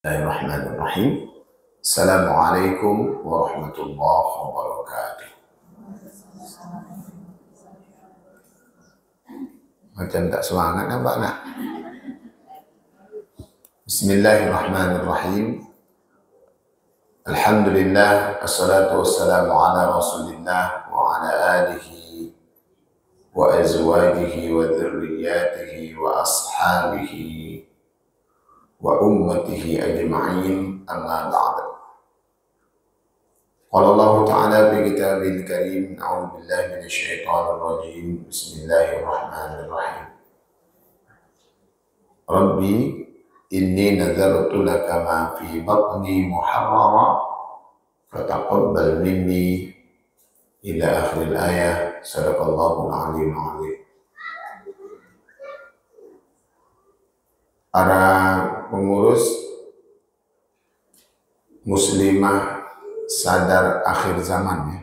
Bismillahirrahmanirrahim. Assalamualaikum warahmatullahi wabarakatuh. Macam tak semangat nampak nak? Bismillahirrahmanirrahim. Alhamdulillah, assalatu wassalamu ala rasulillah wa ala alihi wa azwajihi wa dhurriyyatihi wa ashabihi wa ummatihi ajma'in, amma ba'd. Qala Allah Ta'ala fi kitabil karim, a'udzu billahi minasy syaithanir rajim. Bismillahirrahmanirrahim. Rabbi inni nadzartu laka ma fi batni muharrara fataqabbal minni, ila akhir ayat. Sadaqallahul aliyyul azim. Para pengurus muslimah sadar akhir zaman ya,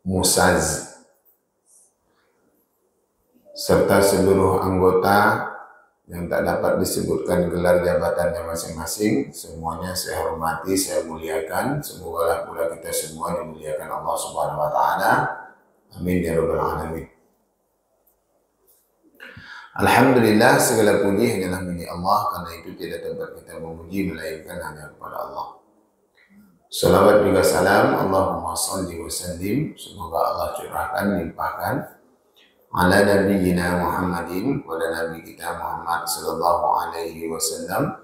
Musaz, serta seluruh anggota yang tak dapat disebutkan gelar jabatannya masing-masing, semuanya saya hormati, saya muliakan. Semoga pula kita semua dimuliakan Allah Subhanahu wa Ta'ala. Amin ya rabbal alamin. Alhamdulillah, segala puji hanyalah milik Allah, karena itu tidak tempat kita memuji melainkan hanya kepada Allah. Salawat juga salam, Allahumma salli wa sallim, semoga Allah curahkan, limpahkan ala nabiyyina Muhammadin, pada nabi kita Muhammad sallallahu alaihi wasallam,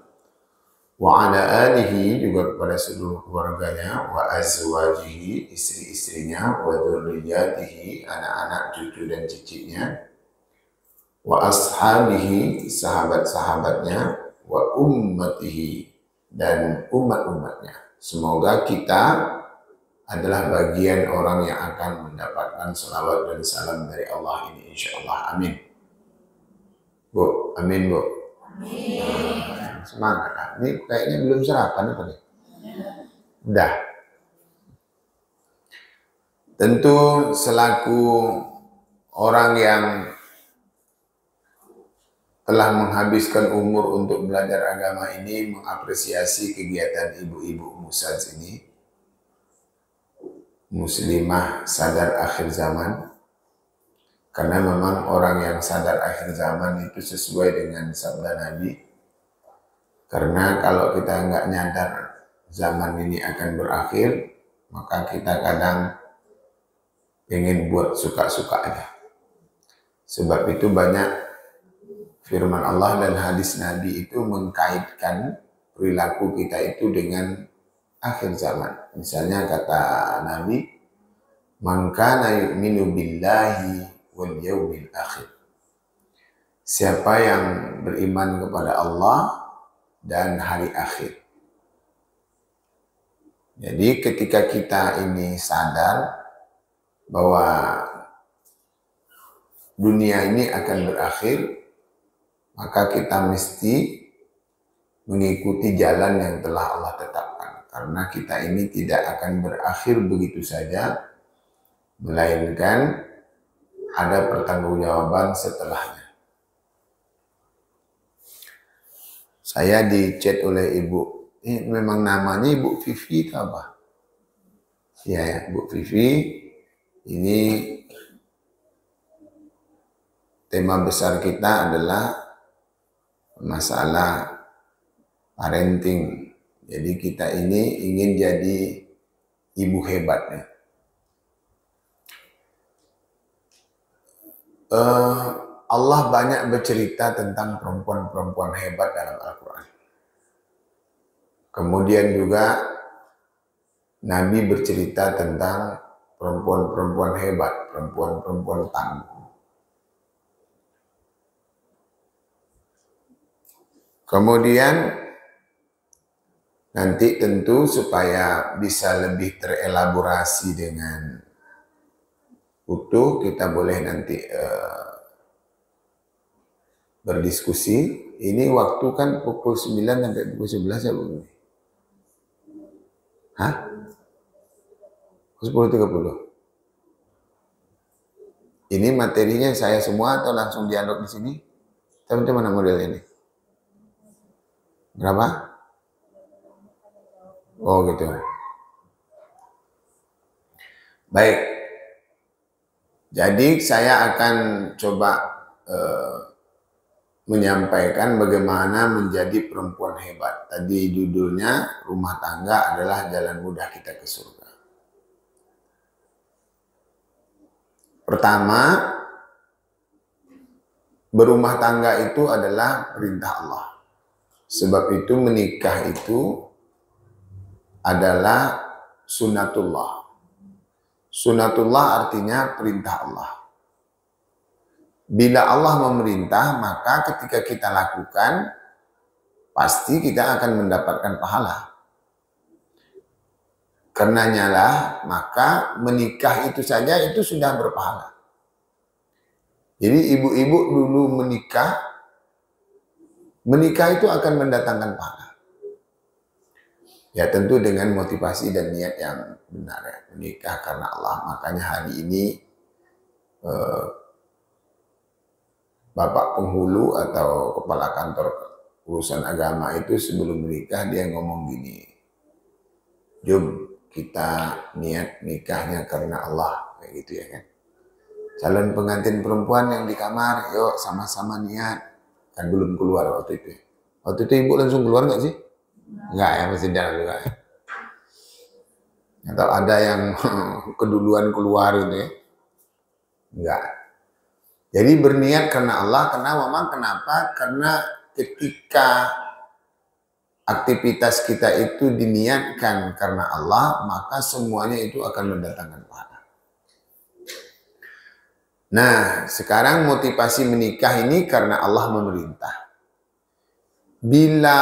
wa ala alihi, juga kepada seluruh keluarganya, wa azwajihi, istri-istrinya, wa dzurriyyatihi, anak-anak, cucu dan cicitnya, wa ashabihi, sahabat-sahabatnya, wa ummatihi, dan umat-umatnya. Semoga kita adalah bagian orang yang akan mendapatkan salawat dan salam dari Allah ini, insyaallah. Amin. Bu, amin bu. Amin. Semangat. Ini kayaknya belum sarapan apa nih? Udah. Tentu selaku orang yang telah menghabiskan umur untuk belajar agama ini, mengapresiasi kegiatan ibu-ibu Musaz ini, muslimah sadar akhir zaman, karena memang orang yang sadar akhir zaman itu sesuai dengan sabda Nabi. Karena kalau kita nggak nyadar zaman ini akan berakhir, maka kita kadang ingin buat suka-suka aja. Sebab itu banyak firman Allah dan hadis Nabi itu mengkaitkan perilaku kita itu dengan akhir zaman. Misalnya kata Nabi, "Man kana yu'minu billahi wal yawmil akhir." Siapa yang beriman kepada Allah dan hari akhir. Jadi ketika kita ini sadar bahwa dunia ini akan berakhir, maka kita mesti mengikuti jalan yang telah Allah tetapkan. Karena kita ini tidak akan berakhir begitu saja, melainkan ada pertanggungjawaban setelahnya. Saya di chat oleh ibu, ini memang namanya Ibu Vivi itu apa? Ya, Bu Vivi, ini tema besar kita adalah masalah parenting. Jadi kita ini ingin jadi ibu hebat ya. Allah banyak bercerita tentang perempuan-perempuan hebat dalam Al-Quran. Kemudian juga Nabi bercerita tentang perempuan-perempuan hebat, perempuan-perempuan tangguh. Kemudian nanti tentu supaya bisa lebih terelaborasi dengan utuh, kita boleh nanti berdiskusi. Ini waktu kan pukul 9 sampai pukul 11 ya Bu? Hah? 10.30. Ini materinya saya semua atau langsung dialog di sini? Teman-teman model ini? Berapa? Oh gitu. Baik. Jadi saya akan coba menyampaikan bagaimana menjadi perempuan hebat. Tadi judulnya rumah tangga adalah jalan mudah kita ke surga. Pertama, berumah tangga itu adalah perintah Allah. Sebab itu menikah itu adalah sunnatullah. Sunnatullah artinya perintah Allah. Bila Allah memerintah, maka ketika kita lakukan, pasti kita akan mendapatkan pahala. Karenanya lah, maka menikah itu saja itu sudah berpahala. Jadi ibu-ibu dulu menikah itu akan mendatangkan pahala. Ya tentu dengan motivasi dan niat yang benar ya. Menikah karena Allah. Makanya hari ini Bapak penghulu atau kepala kantor urusan agama itu sebelum menikah dia ngomong gini, Jum, kita niat nikahnya karena Allah, kayak gitu ya kan. Calon pengantin perempuan yang di kamar, yuk sama-sama niat. Kan belum keluar waktu itu. Waktu itu ibu langsung keluar nggak sih? Enggak ya, masih dalam juga ya. Atau ada yang keduluan keluar gitu ya. Enggak. Jadi berniat karena Allah, karena memang kenapa? Karena ketika aktivitas kita itu diniatkan karena Allah, maka semuanya itu akan mendatangkan pahala. Nah, sekarang motivasi menikah ini karena Allah memerintah. Bila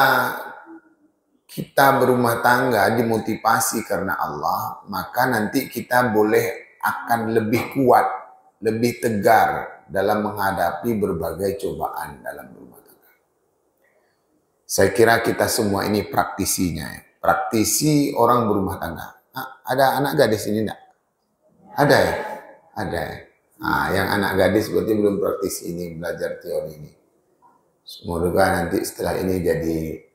kita berumah tangga dimotivasi karena Allah, maka nanti kita boleh akan lebih kuat, lebih tegar dalam menghadapi berbagai cobaan dalam rumah tangga. Saya kira kita semua ini praktisinya, praktisi orang berumah tangga. Ada anak gadis ini enggak? Ada ya? Ada ya? Nah, yang anak gadis berarti belum praktisi ini, belajar teori ini. Semoga nanti setelah ini jadi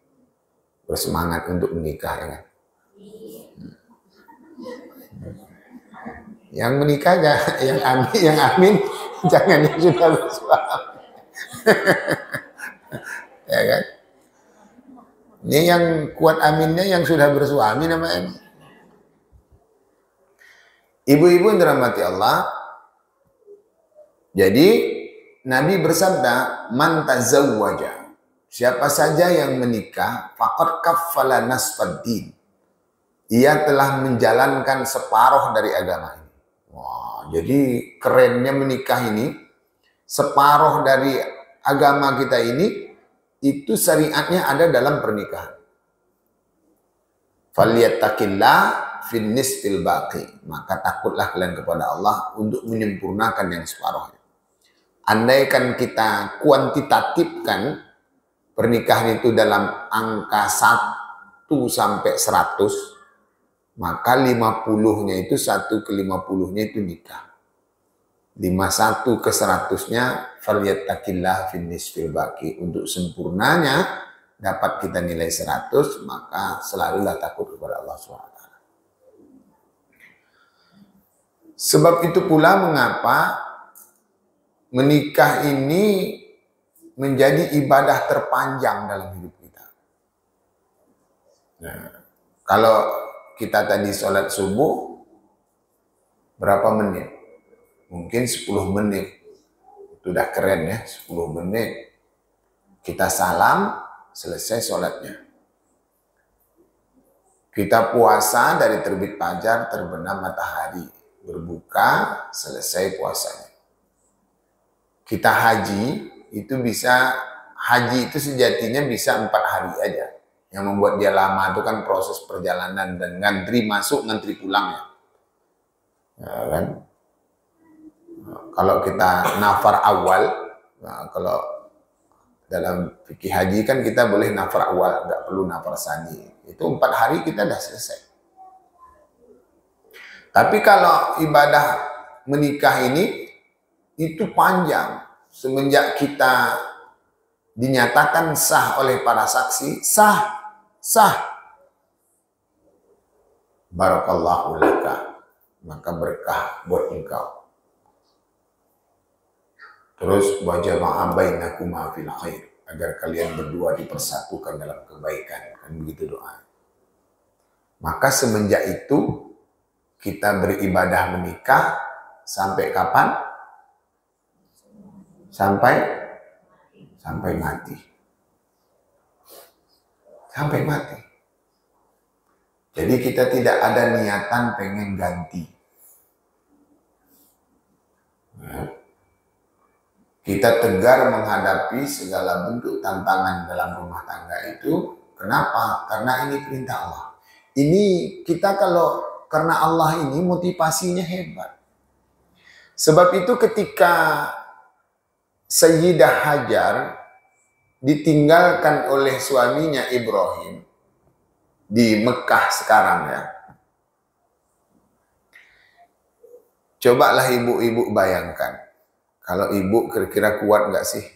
bersemangat untuk menikah ya kan? Yang menikah aja, yang amin, jangan yang sudah bersuami. Ya kan? Ini yang kuat aminnya yang sudah bersuami namanya. Ibu-ibu yang dirahmati Allah. Jadi Nabi bersabda, man tazawwaja, siapa saja yang menikah, faqad kaffala nasfaddin, ia telah menjalankan separuh dari agama ini. Wah, jadi kerennya menikah ini, separuh dari agama kita ini, itu syariatnya ada dalam pernikahan. Falyattaqillah fin nisfil baqi, maka takutlah kalian kepada Allah untuk menyempurnakan yang separuhnya. Andaikan kita kuantitatifkan pernikahan itu dalam angka 1 sampai 100, maka 50-nya itu 1 ke 50-nya itu nikah. 51 ke 100-nya falyattaqillah fin nisfil baqi. Untuk sempurnanya dapat kita nilai 100, maka selalulah takut kepada Allah SWT. Sebab itu pula mengapa menikah ini menjadi ibadah terpanjang dalam hidup kita. Nah, kalau kita tadi sholat subuh, berapa menit? Mungkin 10 menit. Itu udah keren ya, 10 menit. Kita salam, selesai sholatnya. Kita puasa dari terbit fajar, terbenam matahari. Berbuka, selesai puasanya. Kita haji, itu itu sejatinya bisa 4 hari aja. Yang membuat dia lama itu kan proses perjalanan dan ngantri masuk, ngantri pulang ya. Ya kan? Kalau kita nafar awal, nah kalau dalam fikih haji kan kita boleh nafar awal, nggak perlu nafar sani. Itu 4 hari kita udah selesai. Tapi kalau ibadah menikah ini, itu panjang. Semenjak kita dinyatakan sah oleh para saksi, sah. barakallahu laka, maka berkah buat engkau. Terus wa jama'a bainakuma fil khair, agar kalian berdua dipersatukan dalam kebaikan, kan begitu doa. Maka semenjak itu kita beribadah menikah sampai kapan? Sampai mati. Sampai mati. Jadi kita tidak ada niatan pengen ganti. Kita tegar menghadapi segala bentuk tantangan dalam rumah tangga itu. Kenapa? Karena ini perintah Allah. Ini kita kalau karena Allah ini motivasinya hebat. Sebab itu ketika Sayyidah Hajar ditinggalkan oleh suaminya Ibrahim di Mekah sekarang ya. Cobalah ibu-ibu bayangkan. Kalau ibu kira-kira kuat nggak sih?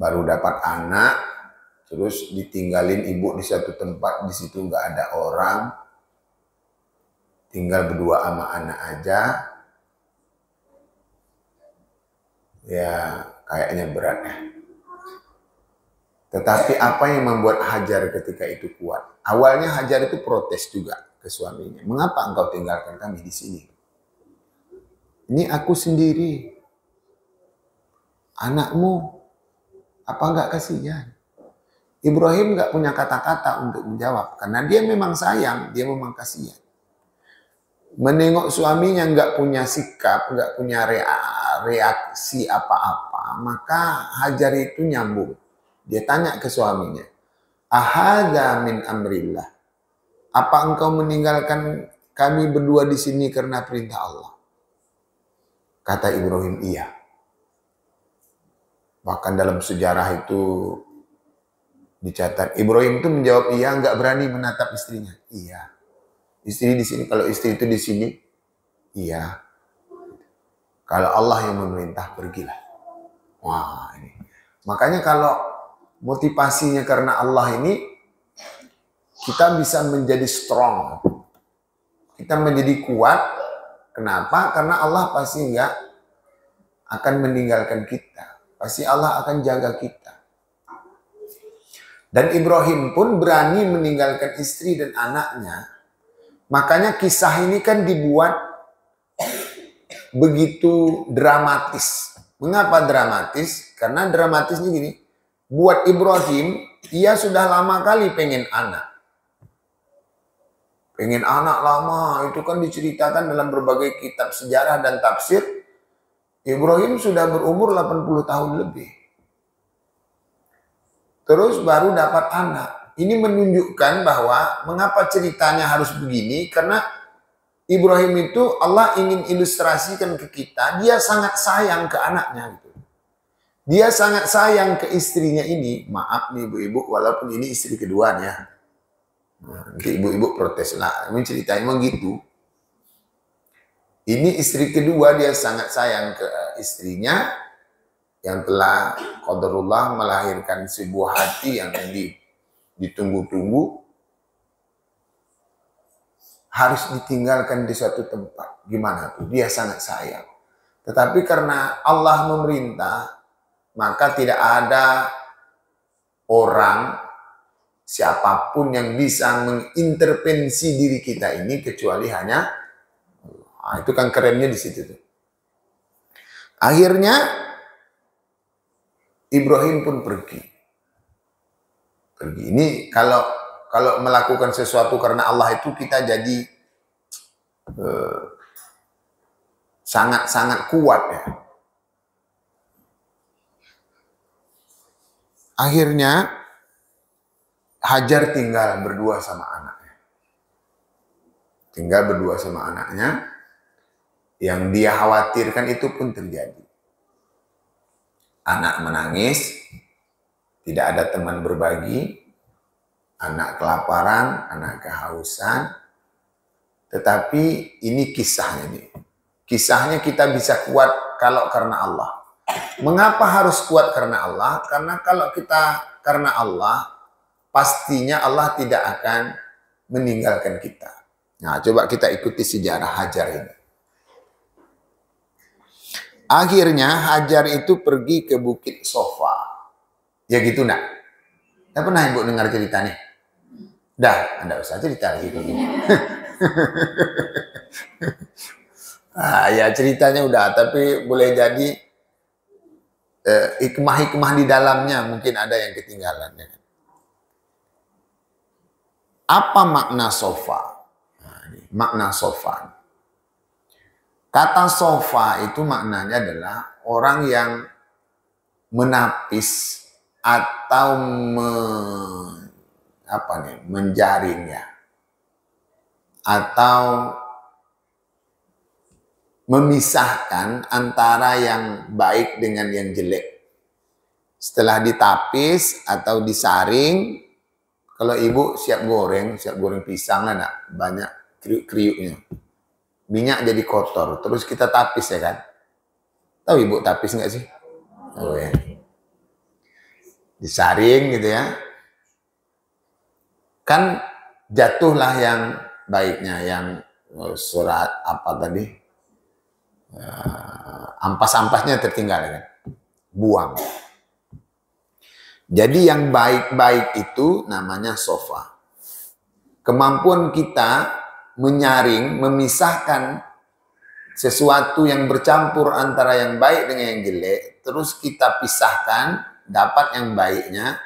Baru dapat anak, terus ditinggalin ibu di satu tempat, di situ nggak ada orang, tinggal berdua sama anak aja, ya kayaknya berat ya. Tetapi apa yang membuat Hajar ketika itu kuat? Awalnya Hajar itu protes juga ke suaminya. Mengapa engkau tinggalkan kami di sini? Ini aku sendiri. Anakmu, apa enggak kasihan? Ibrahim enggak punya kata-kata untuk menjawab. Karena dia memang sayang, dia memang kasihan. Menengok suaminya enggak punya sikap, enggak punya reaksi apa-apa. Maka Hajar itu nyambung. Dia tanya ke suaminya, ahadza min amrillah. Apa engkau meninggalkan kami berdua di sini karena perintah Allah? Kata Ibrahim, iya. Bahkan dalam sejarah itu dicatat, Ibrahim itu menjawab iya, enggak berani menatap istrinya. Iya. Istri di sini, kalau istri itu di sini, iya. Kalau Allah yang memerintah, pergilah. Wah, ini. Makanya kalau motivasinya karena Allah ini, kita bisa menjadi strong. Kita menjadi kuat. Kenapa? Karena Allah pasti enggak akan meninggalkan kita. Pasti Allah akan jaga kita. Dan Ibrahim pun berani meninggalkan istri dan anaknya. Makanya kisah ini kan dibuat begitu dramatis. Mengapa dramatis? Karena dramatisnya gini. Buat Ibrahim, ia sudah lama kali pengen anak. Pengen anak lama, itu kan diceritakan dalam berbagai kitab sejarah dan tafsir. Ibrahim sudah berumur 80 tahun lebih. Terus baru dapat anak. Ini menunjukkan bahwa mengapa ceritanya harus begini. Karena Ibrahim itu Allah ingin ilustrasikan ke kita. Dia sangat sayang ke anaknya. Gitu. Dia sangat sayang ke istrinya ini. Maaf nih ibu-ibu, walaupun ini istri keduanya. Nanti ibu-ibu protes lah. Menceritanya memang gitu. Ini istri kedua, dia sangat sayang ke istrinya yang telah qadarullah melahirkan sebuah hati yang ditunggu-tunggu, harus ditinggalkan di suatu tempat. Gimana tuh? Dia sangat sayang. Tetapi karena Allah memerintah, maka tidak ada orang, siapapun yang bisa mengintervensi diri kita ini kecuali hanya Allah. Itu kan kerennya di situ tuh. Akhirnya Ibrahim pun pergi. Ini kalau melakukan sesuatu karena Allah itu kita jadi sangat kuat ya. Akhirnya Hajar tinggal berdua sama anaknya. Tinggal berdua sama anaknya. Yang dia khawatirkan itu pun terjadi. Anak menangis, tidak ada teman berbagi, anak kelaparan, anak kehausan. Tetapi ini kisahnya nih. Kisahnya kita bisa kuat kalau karena Allah. Mengapa harus kuat karena Allah? Karena kalau kita karena Allah, pastinya Allah tidak akan meninggalkan kita. Nah, coba kita ikuti sejarah Hajar ini. Akhirnya Hajar itu pergi ke Bukit Sofa. Ya gitu nak. Tidak pernah ibu dengar ceritanya? Dah, Anda usah cerita lagi begini. Ya ceritanya udah, tapi boleh jadi hikmah-hikmah di dalamnya mungkin ada yang ketinggalan. Ya. Apa makna sofa? Nah, ini, makna sofa. Kata sofa itu maknanya adalah orang yang menapis atau menjaring ya, atau memisahkan antara yang baik dengan yang jelek. Setelah ditapis atau disaring, kalau ibu siap goreng pisang lah nak, banyak kriuk-kriuknya. Minyak jadi kotor, terus kita tapis ya kan. Tahu ibu tapis nggak sih? Oh ya. Disaring gitu ya. Kan jatuhlah yang baiknya, yang surat apa tadi? Ampas-ampasnya tertinggal kan. Buang. Jadi yang baik-baik itu namanya sofa. Kemampuan kita menyaring, memisahkan sesuatu yang bercampur antara yang baik dengan yang jelek, terus kita pisahkan, dapat yang baiknya,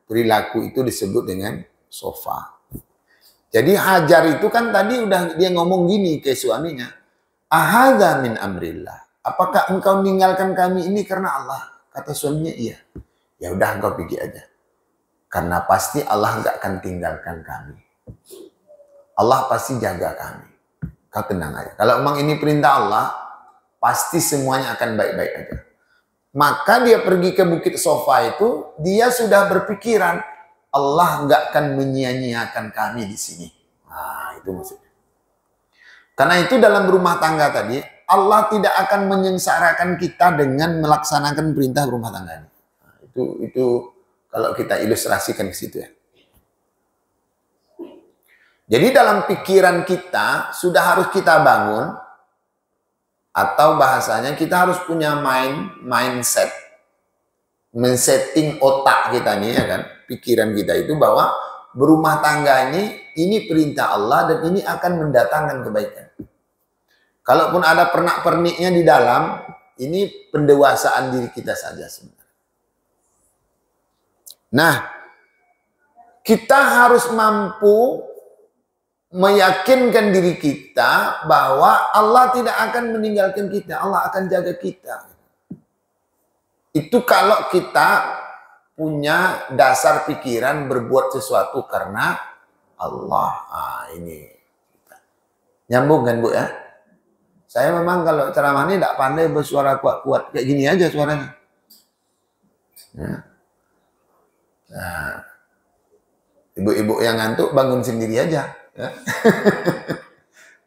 perilaku itu disebut dengan sofa. Jadi Hajar itu kan tadi udah dia ngomong gini ke suaminya, ahadza min amrillah. Apakah engkau meninggalkan kami ini karena Allah? Kata suaminya, iya. Ya udah engkau pergi aja. Karena pasti Allah nggak akan tinggalkan kami. Allah pasti jaga kami. Kau tenang aja. Kalau memang ini perintah Allah, pasti semuanya akan baik-baik aja. Maka dia pergi ke Bukit Sofa itu, dia sudah berpikiran, Allah nggak akan menyia-nyiakan kami di sini. Nah, itu maksudnya. Karena itu dalam rumah tangga tadi, Allah tidak akan menyengsarakan kita dengan melaksanakan perintah rumah tangga ini. Nah, itu kalau kita ilustrasikan ke situ ya. Jadi dalam pikiran kita sudah harus kita bangun, atau bahasanya kita harus punya mindset, men-setting otak kita nih ya kan, pikiran kita itu bahwa berumah tangga ini perintah Allah dan ini akan mendatangkan kebaikan. Kalaupun ada pernak-perniknya di dalam, ini pendewasaan diri kita saja sebenarnya. Nah, kita harus mampu meyakinkan diri kita bahwa Allah tidak akan meninggalkan kita, Allah akan jaga kita. Itu kalau kita punya dasar pikiran berbuat sesuatu karena Allah. Ini nyambung kan Bu ya? Saya memang kalau ceramah ini tidak pandai bersuara kuat-kuat, kayak gini aja suaranya. Ya. Nah, ibu-ibu yang ngantuk bangun sendiri aja. Ya.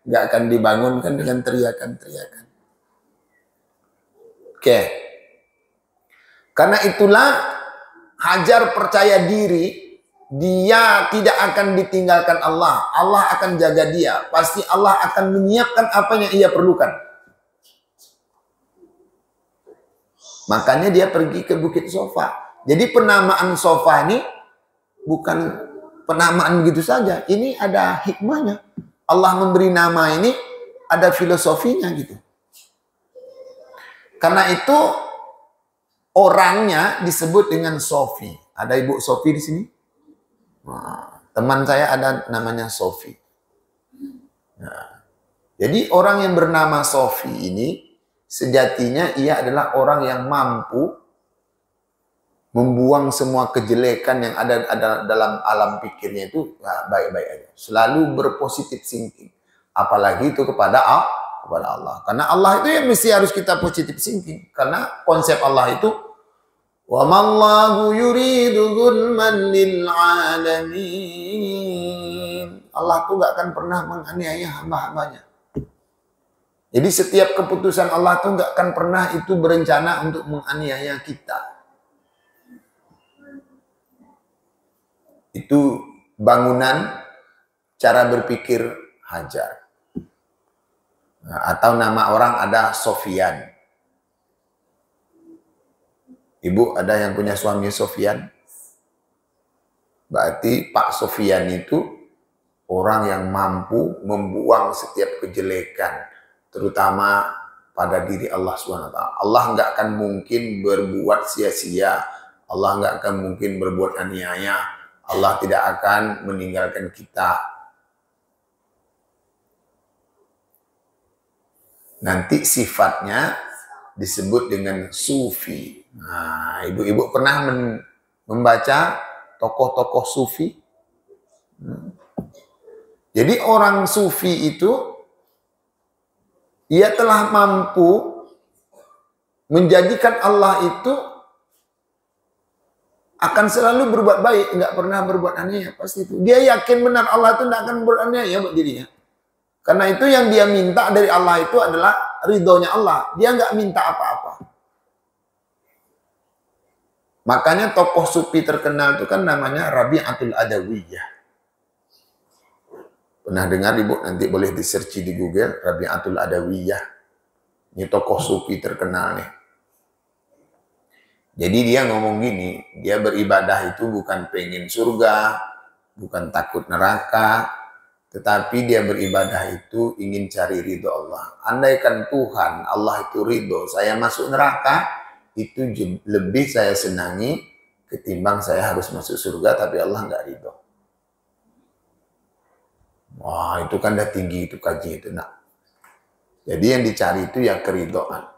Nggak akan dibangunkan dengan teriakan-teriakan. Oke. Karena itulah Hajar percaya diri, dia tidak akan ditinggalkan Allah. Allah akan jaga dia. Pasti Allah akan menyiapkan apa yang ia perlukan. Makanya dia pergi ke Bukit Sofa. Jadi penamaan Sofa ini bukan penamaan begitu saja. Ini ada hikmahnya. Allah memberi nama ini ada filosofinya gitu. Karena itu orangnya disebut dengan Sofi. Ada Ibu Sofi di sini? Nah, teman saya ada namanya Sofi. Nah, jadi orang yang bernama Sofi ini sejatinya ia adalah orang yang mampu membuang semua kejelekan yang ada dalam alam pikirnya itu baik-baik aja. Selalu berpositif thinking. Apalagi itu kepada Allah. Karena Allah itu yang mesti harus kita positif thinking. Karena konsep Allah itu wa mallahu yuridu dzulman lil alamin. Allah tuh gak akan pernah menganiaya hamba-hambanya. Jadi setiap keputusan Allah tuh gak akan pernah itu berencana untuk menganiaya kita. Itu bangunan cara berpikir Hajar. Nah, atau nama orang ada Sofyan. Ibu ada yang punya suami Sofyan? Berarti Pak Sofyan itu orang yang mampu membuang setiap kejelekan, terutama pada diri Allah SWT. Allah nggak akan mungkin berbuat sia-sia. Allah nggak akan mungkin berbuat aniaya. Allah tidak akan meninggalkan kita. Nanti sifatnya disebut dengan sufi. Nah, ibu-ibu pernah membaca tokoh-tokoh sufi? Jadi orang sufi itu, ia telah mampu menjadikan Allah itu akan selalu berbuat baik, nggak pernah berbuat aniaya. Pasti itu. Dia yakin benar Allah itu tidak akan berbuat aniaya buat dirinya. Karena itu yang dia minta dari Allah itu adalah ridhonya Allah. Dia nggak minta apa-apa. Makanya tokoh sufi terkenal itu kan namanya Rabi'atul Adawiyah. Pernah dengar ibu? Nanti boleh di-search di Google, Rabi'atul Adawiyah. Ini tokoh sufi terkenal nih. Jadi dia ngomong gini, dia beribadah itu bukan pengen surga, bukan takut neraka, tetapi dia beribadah itu ingin cari ridho Allah. Andaikan Tuhan, Allah itu ridho, saya masuk neraka, itu lebih saya senangi ketimbang saya harus masuk surga, tapi Allah nggak ridho. Wah, itu kan udah tinggi, itu kaji itu. Nah, jadi yang dicari itu ya keridhaan.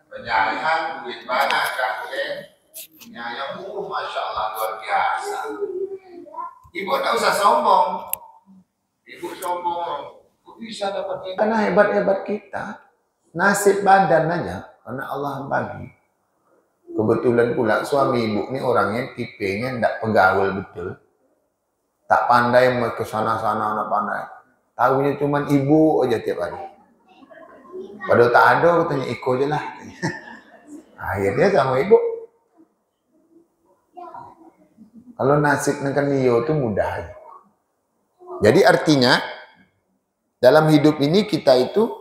Penyayang, duit banyak kan, penyayang, masya Allah luar biasa. Ibu tak usah sombong, ibu sombong, bisa dapat karena hebat-hebat kita, nasib badan aja, karena Allah bagi. Kebetulan pula suami ibu ini orangnya tipenya tidak pegaul betul, tak pandai mau ke sana-sana, anak pandai. Tahunya cuman ibu aja tiap hari. Padahal tak ada, katanya Iko aja lah. Akhirnya sama ibu. Kalau nasib dengan Nio itu mudah. Jadi artinya dalam hidup ini kita itu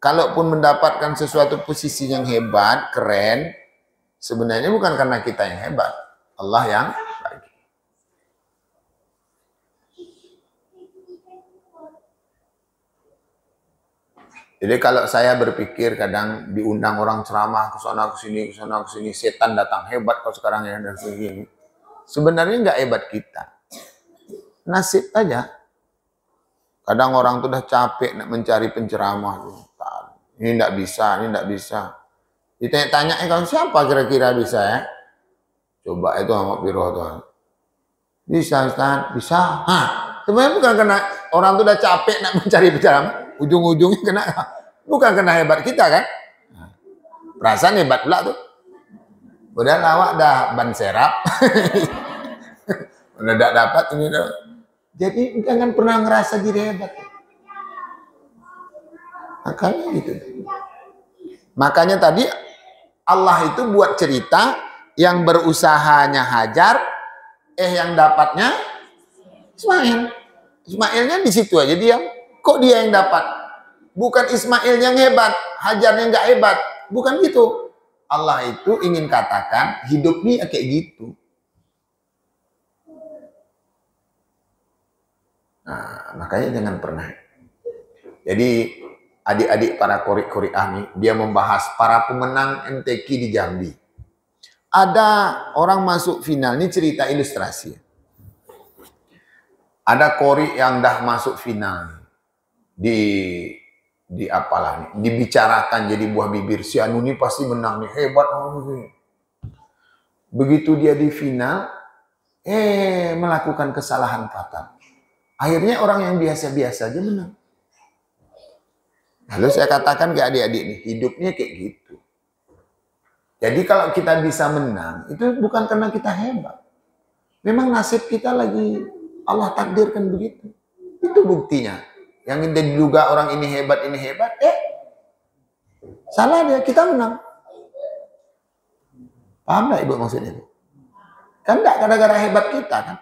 kalaupun mendapatkan sesuatu posisi yang hebat, keren, sebenarnya bukan karena kita yang hebat, Allah yang bagi. Jadi kalau saya berpikir kadang diundang orang ceramah ke sana ke sini, setan datang hebat kau sekarang ya dan segini. Sebenarnya nggak hebat kita, nasib aja. Kadang orang tuh udah capek nak mencari penceramah, ini nggak bisa, ini nggak bisa. Ditanya-tanya, kalau siapa kira-kira bisa ya? Coba itu sama Piro tuh. Bisa Ustaz, bisa. Hah, sebenarnya bukan karena orang tuh udah capek nak mencari penceramah, ujung-ujungnya kena, bukan kena hebat kita kan? Perasaan hebat pula tuh. Udah lawak dah ban serap. Udah tidak dapat ini dah. Jadi jangan pernah ngerasa diri hebat. Makanya gitu. Makanya tadi Allah itu buat cerita yang berusahanya Hajar, yang dapatnya Ismail. Ismailnya di situ aja diam. Kok dia yang dapat? Bukan Ismail yang hebat, Hajarnya nggak hebat. Bukan gitu. Allah itu ingin katakan hidup ini kayak gitu. Nah, makanya jangan pernah. Jadi adik-adik para korik-korikah nih, dia membahas para pemenang MTQ di Jambi. Ada orang masuk final, ini cerita ilustrasi. Ada korik yang dah masuk final di apalah nih, dibicarakan jadi buah bibir, si Anu ini pasti menang nih, hebat. Begitu dia di final, melakukan kesalahan fatal. Akhirnya orang yang biasa-biasa aja menang. Lalu saya katakan ke adik-adik nih, hidupnya kayak gitu. Jadi kalau kita bisa menang, itu bukan karena kita hebat. Memang nasib kita lagi Allah takdirkan begitu. Itu buktinya. Yang diduga orang ini hebat, salah dia, kita menang. Paham nggak ibu maksudnya itu? Kan enggak gara-gara hebat kita kan?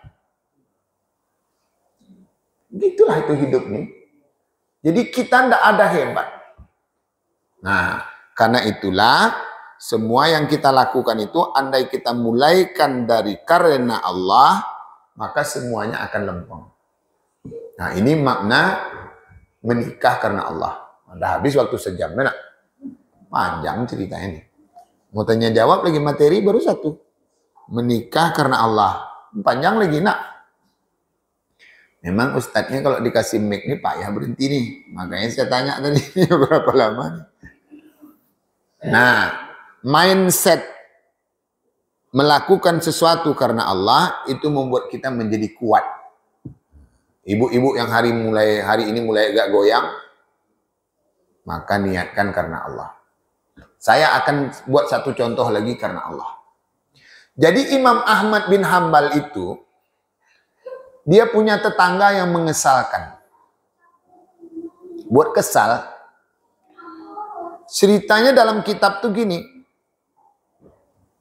Gitulah itu hidup nih. Jadi kita enggak ada hebat. Nah, karena itulah semua yang kita lakukan itu andai kita mulaikan dari karena Allah, maka semuanya akan lempeng. Nah, ini makna menikah karena Allah. Udah habis waktu sejam, enak. Panjang ceritanya ini. Mau tanya jawab lagi materi baru satu. Menikah karena Allah. Panjang lagi, nak. Memang ustadznya kalau dikasih mic nih payah berhenti nih. Makanya saya tanya tadi berapa lama nih. Nah, mindset melakukan sesuatu karena Allah itu membuat kita menjadi kuat. Ibu-ibu yang hari ini mulai agak goyang, maka niatkan karena Allah. Saya akan buat satu contoh lagi karena Allah. Jadi Imam Ahmad bin Hambal itu, dia punya tetangga yang mengesalkan. Buat kesal, ceritanya dalam kitab tuh gini.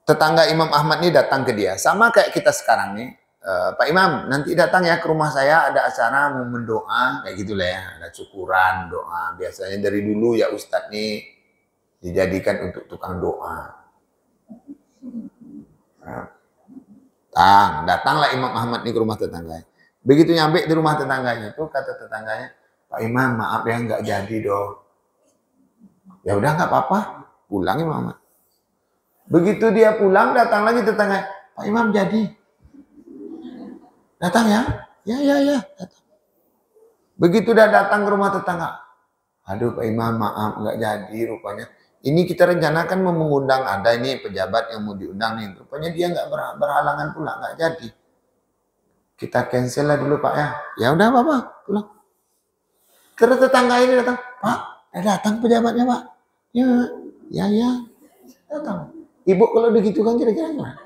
Tetangga Imam Ahmad ini datang ke dia. Sama kayak kita sekarang nih. Pak Imam, nanti datang ya ke rumah saya, ada acara mau mendoa. Kayak gitulah ya, ada syukuran, doa. Biasanya dari dulu ya Ustadz nih dijadikan untuk tukang doa. Datanglah Imam Ahmad nih ke rumah tetangganya. Begitu nyampe di rumah tetangganya tuh kata tetangganya, Pak Imam maaf ya nggak jadi dong. Ya udah nggak apa-apa, pulang Imam Ahmad. Begitu dia pulang datang lagi tetangga, Pak Imam jadi. Datang ya? Ya, datang. Begitu dia datang ke rumah tetangga, Aduh Pak Imam, maaf nggak jadi rupanya. Ini kita rencanakan mau mengundang, ada ini pejabat yang mau diundang nih. Rupanya dia nggak berhalangan pula, nggak jadi. Kita cancel lah dulu Pak ya. Ya udah Bapak, pulang. Terus tetangga ini datang, Pak, datang pejabatnya Pak. Ya, datang. Ibu kalau begitu kan kira-kira gimana?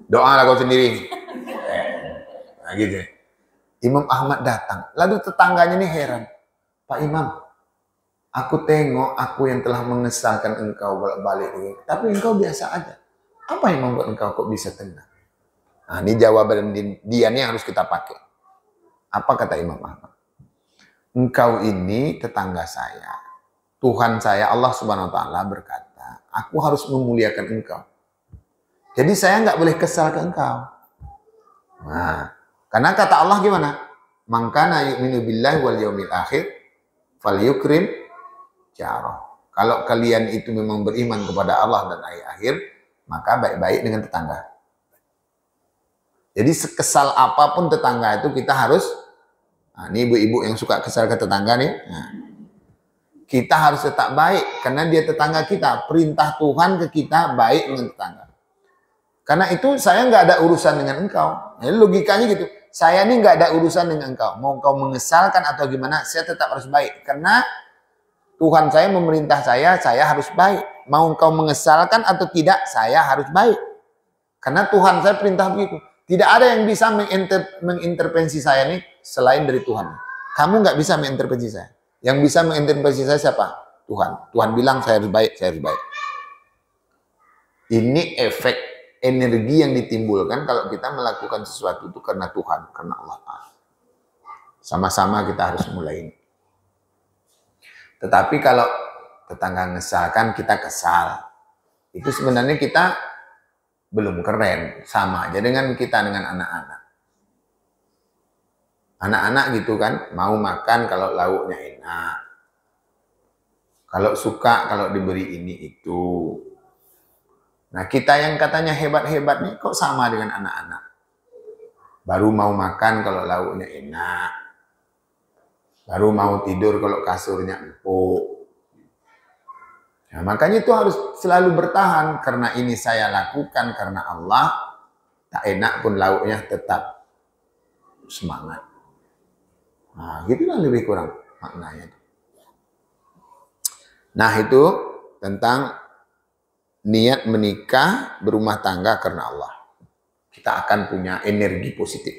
Doa lah kau sendiri. Nah gitu. Imam Ahmad datang. Lalu tetangganya ini heran. Pak Imam, aku tengok aku yang telah mengesahkan engkau balik ini. Tapi engkau biasa aja. Apa yang membuat engkau kok bisa tenang? Nah ini jawaban dia nih yang harus kita pakai. Apa kata Imam Ahmad? Engkau ini tetangga saya. Tuhan saya Allah Subhanahu Wa Taala berkata, aku harus memuliakan engkau. Jadi saya nggak boleh kesal ke engkau. Nah, karena kata Allah gimana? Mangkana yu'minu billahi wal yaumil akhir falyukrim jarah. Kalau kalian itu memang beriman kepada Allah dan hari akhir, maka baik-baik dengan tetangga. Jadi sekesal apapun tetangga itu kita harus, nah, ini ibu-ibu yang suka kesal ke tetangga nih, nah, kita harus tetap baik karena dia tetangga kita. Perintah Tuhan ke kita baik dengan tetangga. Karena itu saya nggak ada urusan dengan engkau. Jadi logikanya gitu. Saya ini nggak ada urusan dengan engkau. Mau engkau mengesalkan atau gimana, saya tetap harus baik. Karena Tuhan saya memerintah saya harus baik. Mau engkau mengesalkan atau tidak, saya harus baik. Karena Tuhan saya perintah begitu. Tidak ada yang bisa mengintervensi saya nih selain dari Tuhan. Kamu nggak bisa mengintervensi saya. Yang bisa mengintervensi saya siapa? Tuhan. Tuhan bilang saya harus baik, saya harus baik. Ini efek energi yang ditimbulkan kalau kita melakukan sesuatu itu karena Tuhan, karena Allah. Sama-sama kita harus mulai ini. Tetapi kalau tetangga ngesalkan, kita kesal. Itu sebenarnya kita belum keren. Sama aja dengan kita dengan anak-anak. Anak-anak gitu kan, mau makan kalau lauknya enak. Kalau suka, kalau diberi ini itu. Nah kita yang katanya hebat-hebat nih kok sama dengan anak-anak. Baru mau makan kalau lauknya enak. Baru mau tidur kalau kasurnya empuk. Nah, makanya itu harus selalu bertahan. Karena ini saya lakukan karena Allah. Tak enak pun lauknya tetap semangat. Nah gitulah lebih kurang maknanya. Nah itu tentang niat menikah, berumah tangga karena Allah. Kita akan punya energi positif.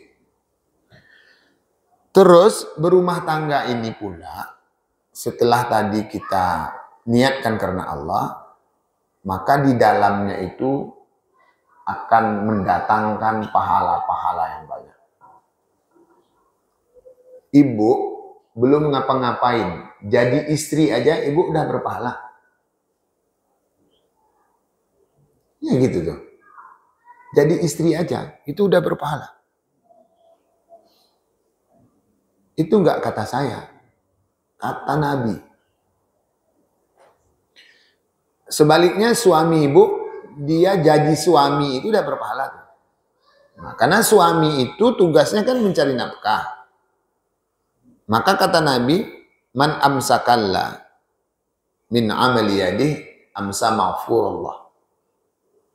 Terus berumah tangga ini pula, setelah tadi kita niatkan karena Allah, maka di dalamnya itu akan mendatangkan pahala-pahala yang banyak. Ibu belum ngapa-ngapain, jadi istri aja ibu udah berpahala. Ya gitu tuh. Jadi istri aja, itu udah berpahala. Itu enggak kata saya, kata Nabi. Sebaliknya suami ibu, dia jadi suami itu udah berpahala. Nah, karena suami itu tugasnya kan mencari nafkah. Maka kata Nabi, man amsakalla min amali yadih amsa maghfurullah.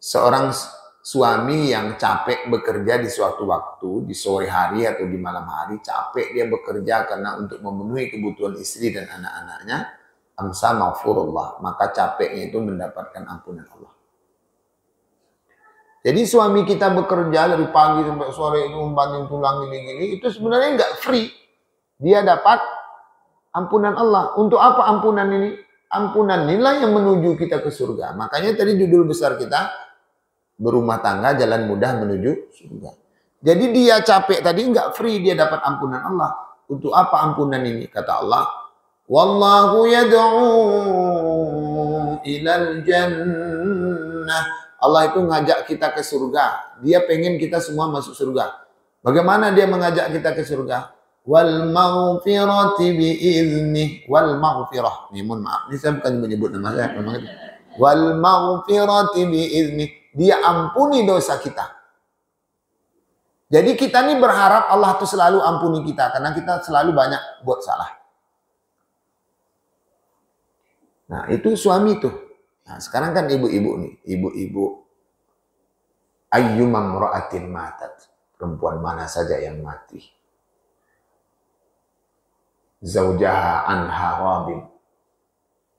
Seorang suami yang capek bekerja di suatu waktu, di sore hari atau di malam hari, capek dia bekerja karena untuk memenuhi kebutuhan istri dan anak-anaknya, amsa maghfurullah, maka capeknya itu mendapatkan ampunan Allah. Jadi suami kita bekerja dari pagi sampai sore itu membanting tulang gini-gini, itu sebenarnya nggak free. Dia dapat ampunan Allah. Untuk apa ampunan ini? Ampunan inilah yang menuju kita ke surga. Makanya tadi judul besar kita, berumah tangga jalan mudah menuju surga. Jadi dia capek tadi nggak free, dia dapat ampunan Allah. Untuk apa ampunan ini? Kata Allah, wallahu yad'u ilal jannah. Allah itu ngajak kita ke surga. Dia pengen kita semua masuk surga. Bagaimana dia mengajak kita ke surga? Wal maghfirati biiznih. Wal maghfirah. Ini mohon maaf, ini saya bukan menyebut nama saya. Wal maghfirati biiznih. Dia ampuni dosa kita. Jadi kita nih berharap Allah tuh selalu ampuni kita karena kita selalu banyak buat salah. Nah, itu suami tuh. Nah, sekarang kan ibu-ibu nih, ibu-ibu ayyumam ra'atin matat. Perempuan mana saja yang mati. Zaujaha anha radin.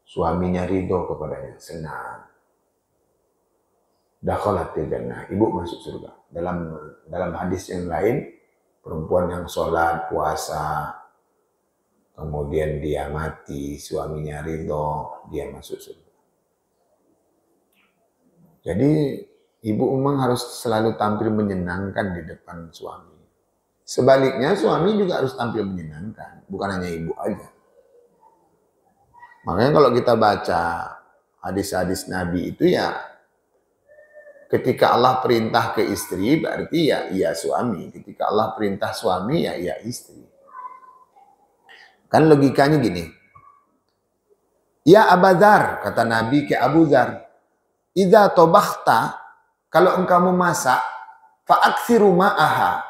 Suaminya ridho kepadanya, senang. Dakhalatil jannah, ibu masuk surga. Dalam hadis yang lain, perempuan yang sholat, puasa, kemudian dia mati, suaminya ridho, dia masuk surga. Jadi ibu memang harus selalu tampil menyenangkan di depan suami. Sebaliknya suami juga harus tampil menyenangkan, bukan hanya ibu aja. Makanya kalau kita baca hadis-hadis Nabi itu ya, ketika Allah perintah ke istri berarti ya iya suami. Ketika Allah perintah suami ya iya istri. Kan logikanya gini. Ya Abu Dzar, kata Nabi ke Abu Dzar, idza tabakhta, kalau engkau memasak, fa'aksiru ma'aha,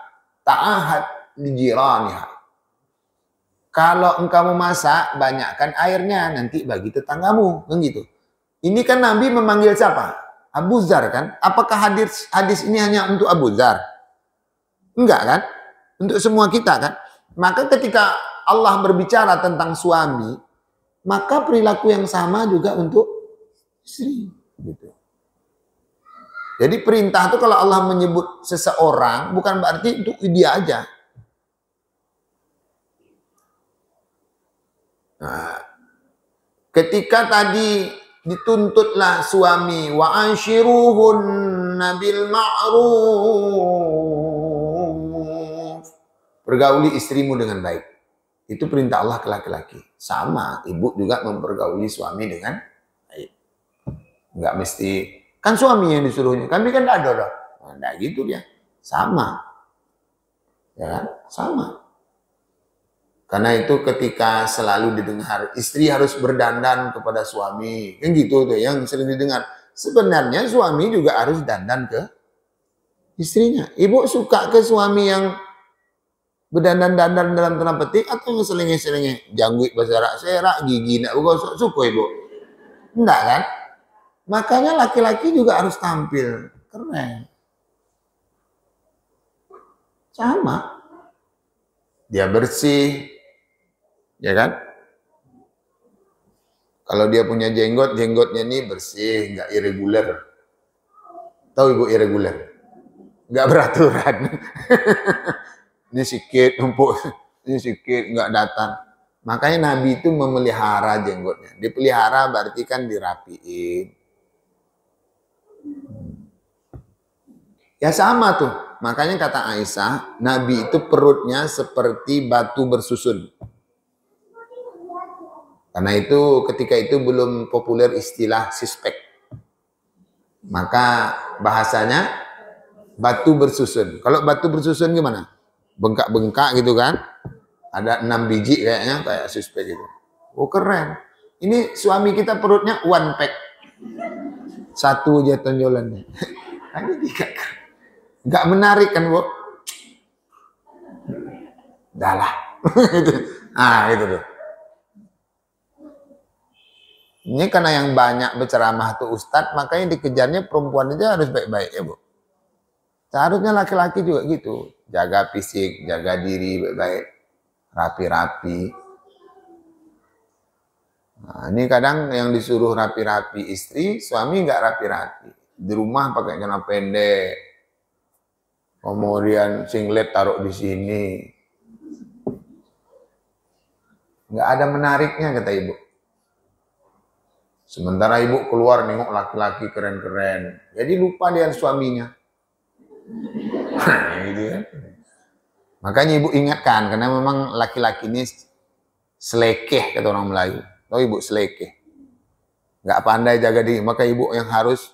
ta'ahad li jiraniha. Kalau engkau memasak, banyakkan airnya, nanti bagi tetanggamu, kan gitu. Ini kan Nabi memanggil siapa? Abu Dzar kan? Apakah hadis ini hanya untuk Abu Dzar? Enggak kan? Untuk semua kita kan? Maka ketika Allah berbicara tentang suami, maka perilaku yang sama juga untuk istri. Gitu. Jadi perintah itu kalau Allah menyebut seseorang, bukan berarti untuk dia aja. Nah, ketika tadi dituntutlah suami wa anshiruhunna bil ma'ruf, pergauli istrimu dengan baik. Itu perintah Allah ke laki-laki. Sama, ibu juga mempergauli suami dengan baik. Enggak mesti kan suami yang disuruhnya. Kami kan tidak ada. Enggak gitu dia. Sama. Ya kan? Sama. Karena itu ketika selalu didengar, istri harus berdandan kepada suami. Kan gitu tuh yang sering didengar. Sebenarnya suami juga harus dandan ke istrinya. Ibu suka ke suami yang berdandan-dandan dalam tanda petik atau yang selenge-selenge? Janggut berserak-serak, gigi nak bergosok, suka ibu? Enggak kan? Makanya laki-laki juga harus tampil keren. Sama. Dia bersih. Ya kan? Kalau dia punya jenggot, jenggotnya ini bersih, nggak irregular. Tahu ibu irregular? Nggak beraturan. Ini sikit numpuk, ini sikit nggak datang. Makanya Nabi itu memelihara jenggotnya. Dipelihara berarti kan dirapiin. Ya sama tuh. Makanya kata Aisyah, Nabi itu perutnya seperti batu bersusun. Karena itu ketika itu belum populer istilah sispek. Maka bahasanya batu bersusun. Kalau batu bersusun gimana? Bengkak-bengkak gitu kan? Ada 6 biji kayaknya kayak sispek gitu. Oh keren. Ini suami kita perutnya one pack. Satu aja tonjolannya. Ini enggak menarik kan, Bu? Dah lah. Itu tuh. Ini karena yang banyak berceramah tuh Ustadz, makanya dikejarnya perempuan aja harus baik-baik ya Bu. Seharusnya laki-laki juga gitu. Jaga fisik, jaga diri baik-baik. Rapi-rapi. Nah, ini kadang yang disuruh rapi-rapi istri, suami nggak rapi-rapi. Di rumah pakai celana pendek. Kemudian singlet taruh di sini. Nggak ada menariknya kata ibu. Sementara ibu keluar nengok laki-laki keren-keren. Jadi lupa dia suaminya. Gitu kan. Makanya ibu ingatkan, karena memang laki-laki ini selekeh kata orang Melayu. Tahu ibu selekeh. Nggak pandai jaga diri. Maka ibu yang harus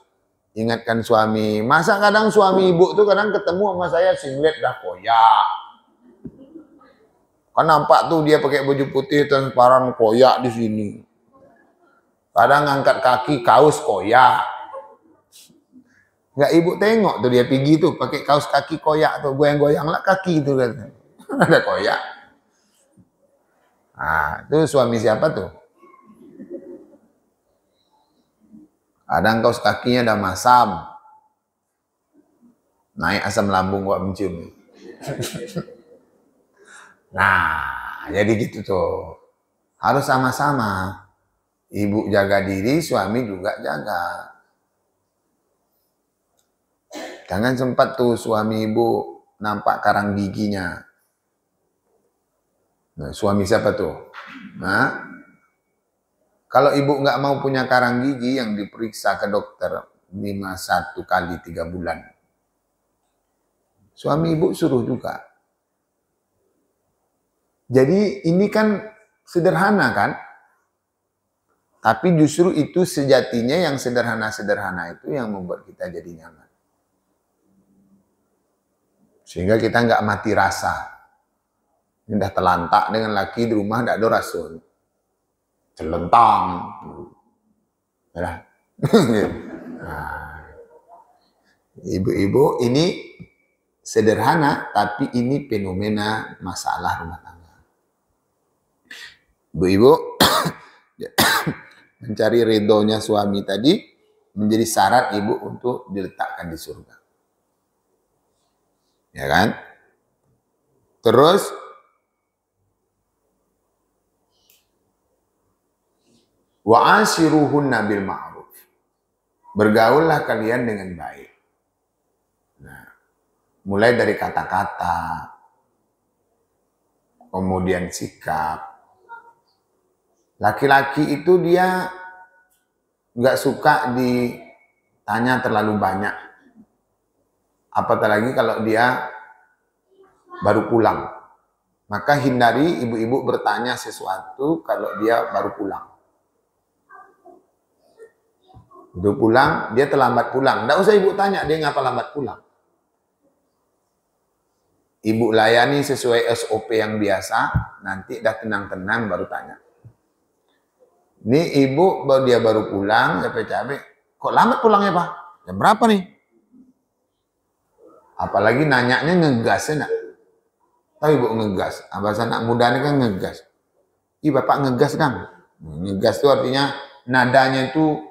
ingatkan suami. Masa kadang suami ibu tuh kadang ketemu sama saya singlet dah koyak. Kan nampak tuh dia pakai baju putih transparan koyak di sini. Kadang ngangkat kaki kaos koyak. Nggak ibu tengok tuh dia pergi tuh pakai kaos kaki koyak tuh, goyang-goyang lah kaki itu kan. Ada koyak. Ah, itu suami siapa tuh? Kadang kaos kakinya ada masam. Naik asam lambung gua mencium. Nah, jadi gitu tuh. Harus sama-sama. Ibu jaga diri, suami juga jaga. Jangan sempat tuh suami ibu nampak karang giginya. Nah, suami siapa tuh? Nah, kalau ibu nggak mau punya karang gigi yang diperiksa ke dokter 1 kali 3 bulan. Suami ibu suruh juga. Jadi ini kan sederhana kan? Tapi justru itu sejatinya yang sederhana-sederhana itu yang membuat kita jadi nyaman. Sehingga kita nggak mati rasa. Ini udah telantak dengan laki di rumah, nggak ada rasul. Celentang. Nah, ibu-ibu ini sederhana, tapi ini fenomena masalah rumah tangga. Ibu-ibu mencari ridhonya suami tadi menjadi syarat ibu untuk diletakkan di surga. Ya kan? Terus wa ashiruhunna bil ma'ruf. Bergaullah kalian dengan baik. Nah, mulai dari kata-kata, kemudian sikap. Laki-laki itu dia nggak suka ditanya terlalu banyak. Apalagi kalau dia baru pulang. Maka hindari ibu-ibu bertanya sesuatu kalau dia baru pulang. Udah pulang, dia terlambat pulang. Nggak usah ibu tanya dia ngapa lambat pulang. Ibu layani sesuai SOP yang biasa, nanti dah tenang-tenang baru tanya. Ini ibu dia baru pulang, capek-capek. Kok lambat pulangnya Pak? Jam berapa nih? Apalagi nanyanya ngegas ya nak. Tahu ibu ngegas. Bahasa anak muda ini kan ngegas. Ih bapak ngegas kan? Ngegas itu artinya nadanya itu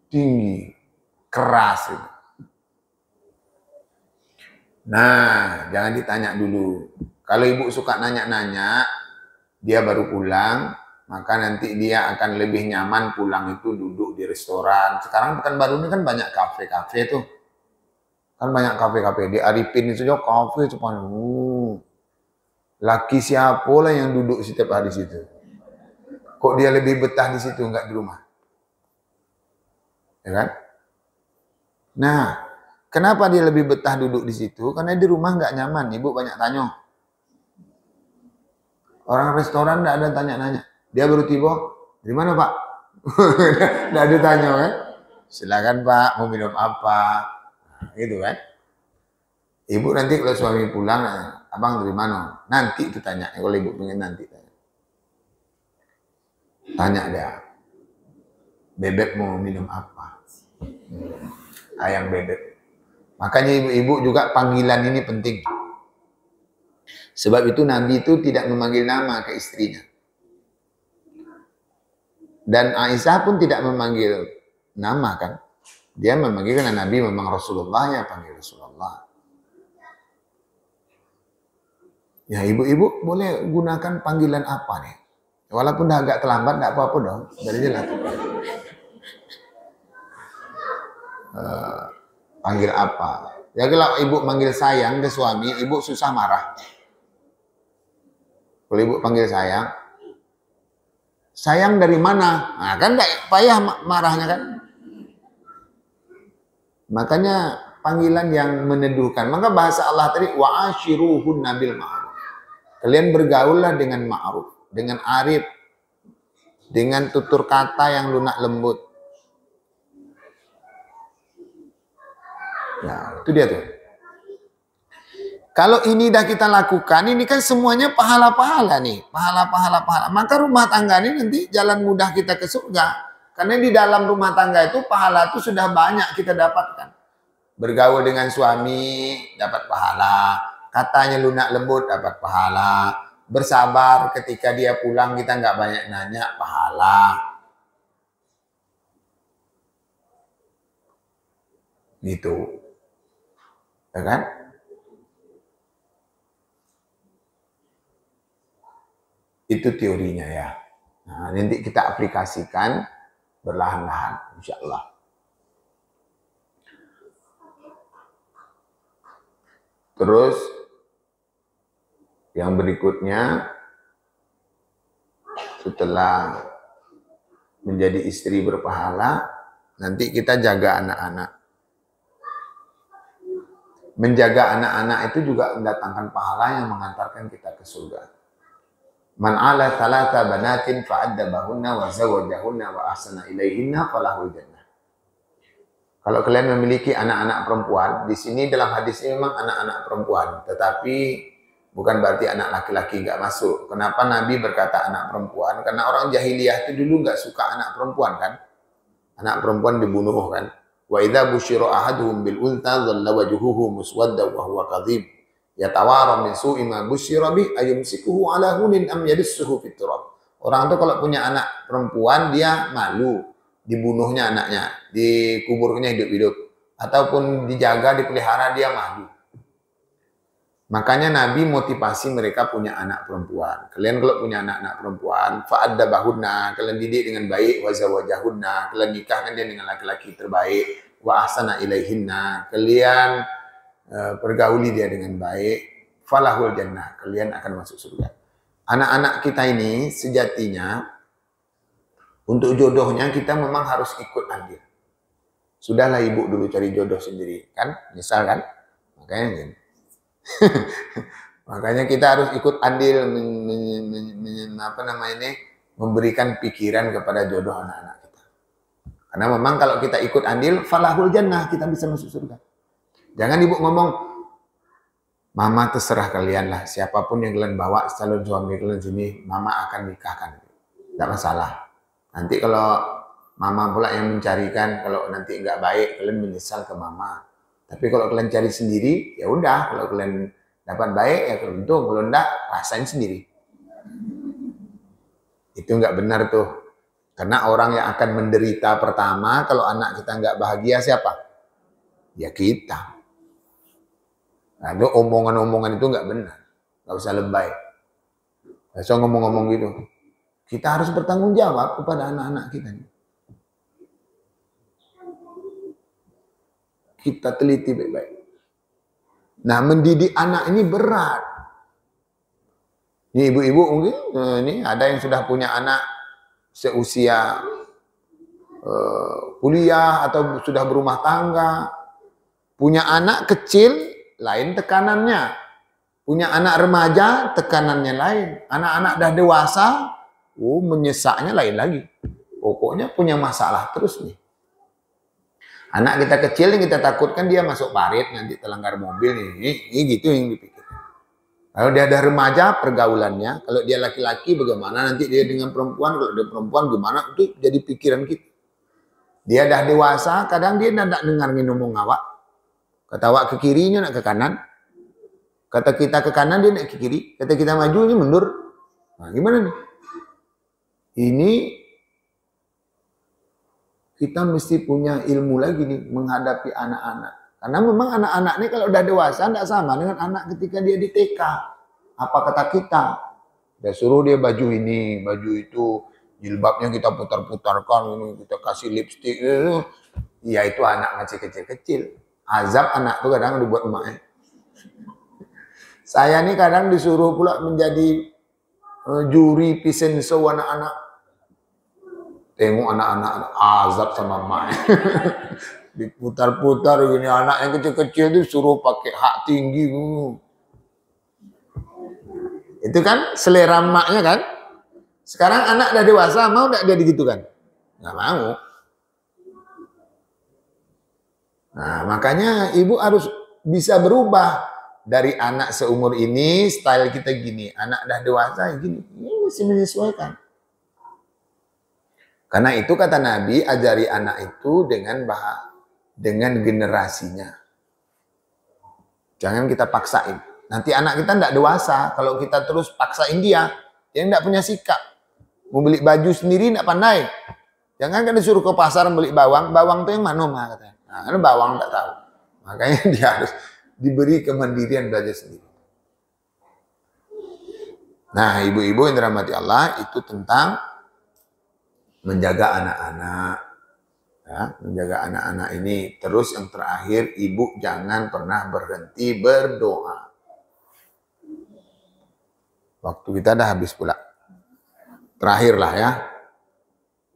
tinggi, keras. Gitu. Nah, jangan ditanya dulu. Kalau ibu suka nanya-nanya, dia baru pulang, maka nanti dia akan lebih nyaman pulang itu duduk di restoran. Sekarang Pekanbaru ini kan banyak kafe-kafe tuh. Kan banyak kafe-kafe. Di Arifin itu juga kafe cuman laki siapa lah yang duduk setiap hari situ. Kok dia lebih betah di situ enggak di rumah? Ya kan? Nah, kenapa dia lebih betah duduk di situ? Karena di rumah nggak nyaman. Ibu banyak tanya. Orang restoran nggak ada tanya-nanya. Dia baru tiba, dari mana Pak? Nggak ditanya kan? Silakan Pak, mau minum apa? Gitu kan? Ibu nanti kalau suami pulang, abang dari mana? Nanti itu tanya. Kalau ibu pengen nanti tanya. Tanya dia. Bebek mau minum apa? Ayam bebek. Makanya ibu-ibu juga panggilan ini penting. Sebab itu Nabi itu tidak memanggil nama ke istrinya. Dan Aisyah pun tidak memanggil nama kan. Dia memanggil karena Nabi memang Rasulullah, ya panggil Rasulullah. Ya ibu-ibu boleh gunakan panggilan apa nih? Walaupun dah agak terlambat, tidak apa-apa dong. Dari jelas. Panggil apa? Ya kalau ibu panggil sayang ke suami, ibu susah marah. Kalau ibu panggil sayang, sayang dari mana? Nah, kan tidak payah marahnya kan? Makanya panggilan yang meneduhkan. Maka bahasa Allah tadi wa ashiruhunna bil ma'ruf. Kalian bergaullah dengan ma'ruf, dengan arif, dengan tutur kata yang lunak lembut. Nah, itu dia tuh. Kalau ini dah kita lakukan, ini kan semuanya pahala-pahala nih. Pahala-pahala. Maka rumah tangga ini nanti jalan mudah kita ke surga. Karena di dalam rumah tangga itu pahala itu sudah banyak kita dapatkan. Bergaul dengan suami dapat pahala. Katanya lunak lembut dapat pahala. Bersabar ketika dia pulang kita nggak banyak nanya, pahala. Gitu. Ya kan? Itu teorinya ya. Nah, nanti kita aplikasikan berlahan-lahan, insya Allah. Terus yang berikutnya, setelah menjadi istri berpahala, nanti kita jaga anak-anak. Menjaga anak-anak itu juga mendatangkan pahala yang mengantarkan kita ke surga. Man ala thalatha banatin fa'addabahunna wa zawajahunna wa ahsana ilaihinna falahul jannah. Kalau kalian memiliki anak-anak perempuan, di sini dalam hadis ini memang anak-anak perempuan, tetapi bukan berarti anak laki-laki nggak masuk. Kenapa Nabi berkata anak perempuan? Karena orang jahiliyah itu dulu nggak suka anak perempuan kan? Anak perempuan dibunuh kan? Wa idza busyira ahaduhum bil untha dhalla wajhuhu muswadda wa huwa kadhib yatawara min su'i ma busyira bi ayumsikuhu ala hunin am yadussuhu fit turab. Orang itu kalau punya anak perempuan dia malu, dibunuhnya anaknya, dikuburnya hidup-hidup, ataupun dijaga, dipelihara dia malu. Makanya Nabi motivasi mereka punya anak perempuan. Kalian kalau punya anak-anak perempuan, fa'addabahunna, kalian didik dengan baik, wa zawajahunna, kalian nikahkan dia dengan laki-laki terbaik, wa ahsana ilaihinna, kalian pergauli dia dengan baik, falahul jannah, kalian akan masuk surga. Anak-anak kita ini sejatinya untuk jodohnya kita memang harus ikut andil. Sudahlah ibu dulu cari jodoh sendiri, kan? Misal kan? Makanya gini. Makanya kita harus ikut andil memberikan pikiran kepada jodoh anak-anak kita. Karena memang kalau kita ikut andil, falahul jannah, kita bisa masuk surga. Jangan ibu ngomong, mama terserah kalian lah, siapapun yang kalian bawa calon suami kalian sini, mama akan nikahkan. Tidak masalah. Nanti kalau mama pula yang mencarikan, kalau nanti nggak baik, kalian menyesal ke mama. Tapi kalau kalian cari sendiri, ya udah. Kalau kalian dapat baik, ya untung. Kalau enggak, rasain sendiri. Itu nggak benar tuh. Karena orang yang akan menderita pertama, kalau anak kita nggak bahagia, siapa? Ya kita. Nah, itu omongan-omongan itu nggak benar. Nggak usah lebay. Nggak usah ngomong-ngomong gitu. Kita harus bertanggung jawab kepada anak-anak kita. Kita teliti baik-baik. Nah, mendidik anak ini berat. Ini ibu-ibu mungkin, ini ada yang sudah punya anak seusia kuliah atau sudah berumah tangga. Punya anak kecil, lain tekanannya. Punya anak remaja, tekanannya lain. Anak-anak dah dewasa, menyesaknya lain lagi. Pokoknya punya masalah terus nih. Anak kita kecil yang kita takutkan dia masuk parit, nanti terlanggar mobil, ini gitu yang dipikir. Kalau dia ada remaja, pergaulannya. Kalau dia laki-laki, bagaimana nanti dia dengan perempuan. Kalau dia perempuan, gimana? Itu jadi pikiran kita. Dia dah dewasa, kadang dia tidak dengar ngomong awak. Kata awak ke kirinya, nak ke kanan. Kata kita ke kanan, dia nak ke kiri. Kata kita maju, ini mundur. Nah, gimana nih? Ini kita mesti punya ilmu lagi nih menghadapi anak-anak. Karena memang anak-anak ini kalau udah dewasa tidak sama dengan anak ketika dia di TK. Apa kata kita? Dia suruh dia baju ini, baju itu, jilbabnya kita putar-putarkan, ini kita kasih lipstik. Ya itu anak masih kecil-kecil. Azab anak tuh kadang dibuat emaknya. Saya nih kadang disuruh pula menjadi juri pisenso anak-anak. Tengok anak-anak azab sama emaknya. Diputar-putar gini, anak yang kecil-kecil itu suruh pakai hak tinggi. Itu kan selera emaknya kan. Sekarang anak udah dewasa, mau enggak dia digitukan? Nggak mau. Nah, makanya ibu harus bisa berubah. Dari anak seumur ini, style kita gini. Anak udah dewasa, gini. Ini mesti menyesuaikan. Karena itu kata Nabi, ajari anak itu dengan generasinya. Jangan kita paksain. Nanti anak kita tidak dewasa. Kalau kita terus paksain dia tidak punya sikap. Mau beli baju sendiri tidak pandai. Jangan kan disuruh ke pasar beli bawang. Bawang itu yang mana katanya. Nah, karena bawang tidak tahu. Makanya dia harus diberi kemandirian belajar sendiri. Nah, ibu-ibu yang dirahmati Allah itu tentang menjaga anak-anak. Ya, menjaga anak-anak ini. Terus yang terakhir, ibu jangan pernah berhenti berdoa. Waktu kita dah habis pula. Terakhirlah ya.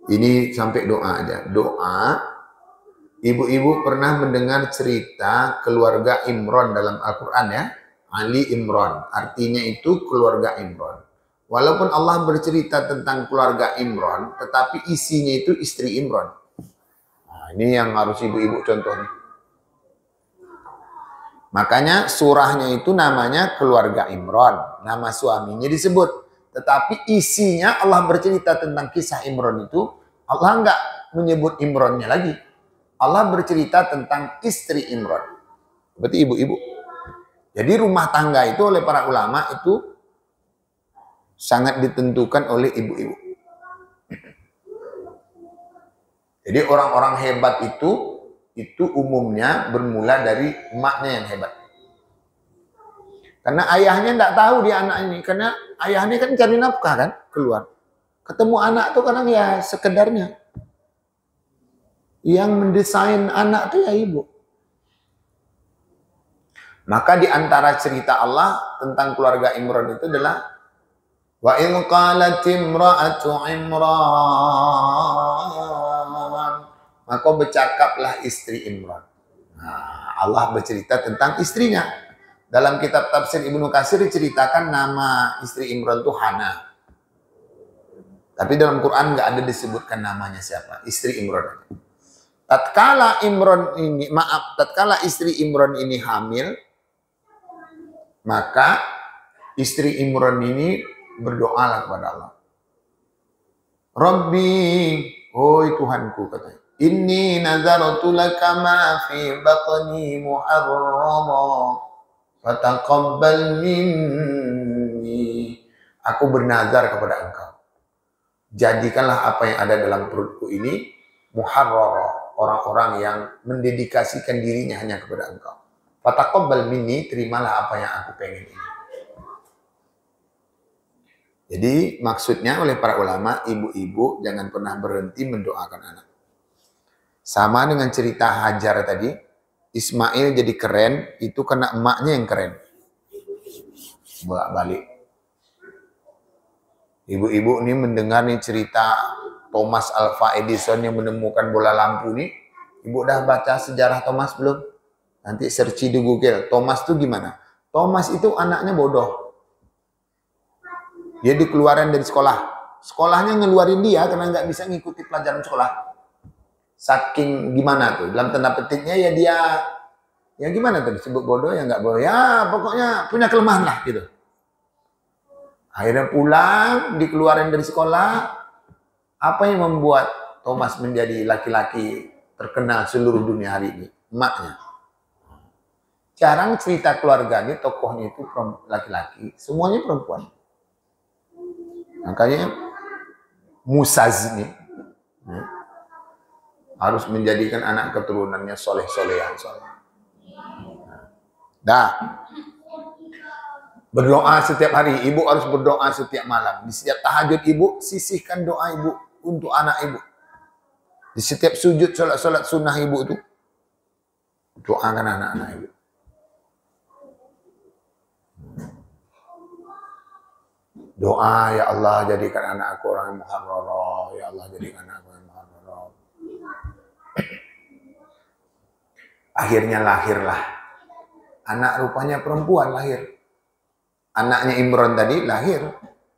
Ini sampai doa aja. Doa. Ibu-ibu pernah mendengar cerita keluarga Imran dalam Al-Quran ya. Ali Imran. Artinya itu keluarga Imran. Walaupun Allah bercerita tentang keluarga Imran, tetapi isinya itu istri Imran. Nah, ini yang harus ibu-ibu contoh nih. Makanya surahnya itu namanya keluarga Imran. Nama suaminya disebut. Tetapi isinya Allah bercerita tentang kisah Imran itu. Allah enggak menyebut Imrannya lagi. Allah bercerita tentang istri Imran. Berarti ibu-ibu. Jadi rumah tangga itu oleh para ulama itu sangat ditentukan oleh ibu-ibu. Jadi orang-orang hebat itu umumnya bermula dari emaknya yang hebat. Karena ayahnya tidak tahu dia anak ini. Karena ayahnya kan cari nafkah kan, keluar. Ketemu anak tuh kadang ya sekedarnya. Yang mendesain anak tuh ya ibu. Maka di antara cerita Allah tentang keluarga Imran itu adalah wa in qalat imra'atu Imran, maka bercakaplah istri Imran. Nah, Allah bercerita tentang istrinya. Dalam kitab tafsir Ibnu Katsir diceritakan nama istri Imran itu Hana. Tapi dalam Quran nggak ada disebutkan namanya siapa, istri Imran. Tatkala istri Imran ini hamil, maka istri Imran ini berdoalah kepada Allah. Rabbi, oi Tuhanku katanya. Inni nazartu laka ma fi batni muharrama fataqabbal minni. Aku bernazar kepada Engkau. Jadikanlah apa yang ada dalam perutku ini muharrara, orang-orang yang mendedikasikan dirinya hanya kepada Engkau. Fataqabbal minni, terimalah apa yang aku pengen ini. Jadi maksudnya oleh para ulama, ibu-ibu jangan pernah berhenti mendoakan anak. Sama dengan cerita Hajar tadi, Ismail jadi keren, itu karena emaknya yang keren. Bolak-balik. Ibu-ibu ini mendengar nih cerita Thomas Alva Edison yang menemukan bola lampu nih. Ibu udah baca sejarah Thomas belum? Nanti search di Google. Thomas itu gimana? Thomas itu anaknya bodoh. Dia dikeluarin dari sekolah. Sekolahnya ngeluarin dia karena nggak bisa ngikuti pelajaran sekolah. Saking gimana tuh? Dalam tanda petiknya ya dia, ya gimana tuh disebut bodoh ya nggak bodoh. Ya pokoknya punya kelemahan lah gitu. Akhirnya pulang, dikeluarin dari sekolah. Apa yang membuat Thomas menjadi laki-laki terkenal seluruh dunia hari ini? Emaknya. Jarang cerita keluarga ini, tokohnya itu laki-laki. Semuanya perempuan. Makanya Musaz ini harus menjadikan anak keturunannya soleh-solehan. Dah. Berdoa setiap hari, ibu harus berdoa setiap malam. Di setiap tahajud ibu, sisihkan doa ibu untuk anak ibu. Di setiap sujud salat sunnah ibu itu, doakan anak-anak ibu. Doa, ya Allah jadikan anak aku orang yang muharrara, ya Allah jadikan anak aku yang muharrara. Akhirnya lahirlah. Anak rupanya perempuan lahir. Anaknya Imran tadi lahir